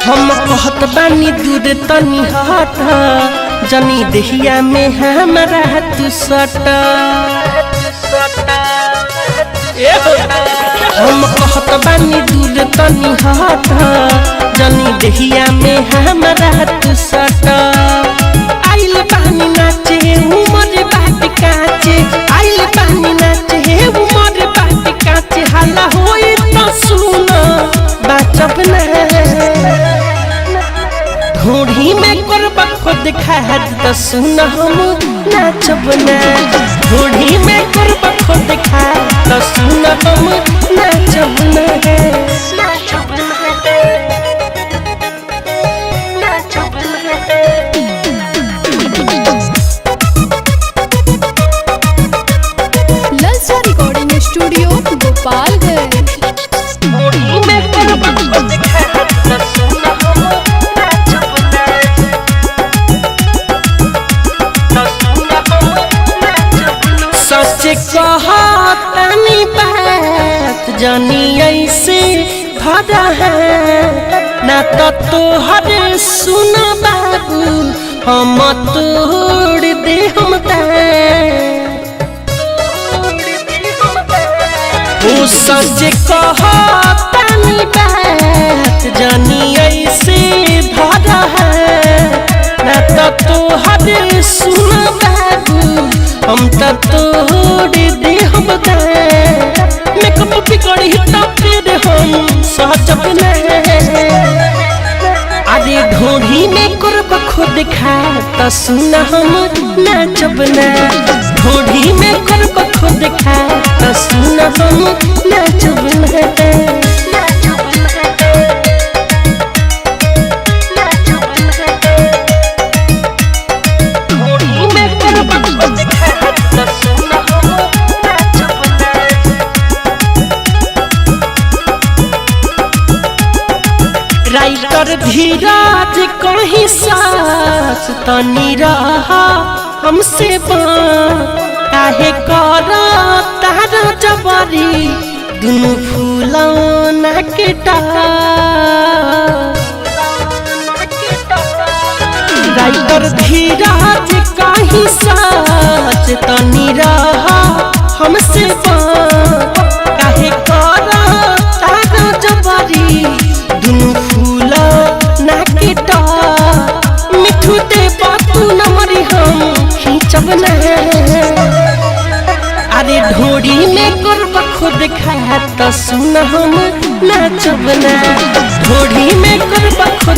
हम कहत बानी दूर तनी हट जनी देहिया में हमरा तू सट। हम कहत बानी दूर तनी हट जनी देहिया में हमरा तू सट। आइल बानी नाचे उमर बाट काचे, आइल बानी नाचे उमर बाट काचे। हल्ला होई त सुन बाचब ना, ढूढ़ी में करब खुद खाद त सुन हम नाचब ना। ढूढ़ी में करब खुद खाद त सुन हम नाचब ना। ललचा रिकॉर्डिंग स्टूडियो गोपालगंज। ढूढ़ी में करब खुद खाद त सुन हम नाचब ना, त सुन हम नाचब ना। सच कहतनी बात जानी ऐसे भरा है ना तो तोहर सुन बाबू हम तोड़ दे हम ओ सच कहतनी बात जानी ऐसे भरा है ना तो तोहर सुन बाबू हम त तोड़ दे हम मेकअप बिगड़ी त फिर हम सहजब ना। अरे ढूढ़ी में करब खुद खा त सुन हम नाचब ना। ढूढ़ी में करब खुद खा त सुन हम नाचब ना। राइटर धीरज कहीं सास तनी रहा हमसे काहे कर तारा जबरी दुनु फूलौना के राइटर धीरज कहीं सास तनी रहा हमसे काहे कर तारा जबरी दुनु फूला नाकेटा। मिठू दे बातू नमरी हम खींचब ना। अरे ढोड़ी में करब खुद खा त सुन हम नाचब ना। ढोड़ी में करब खुद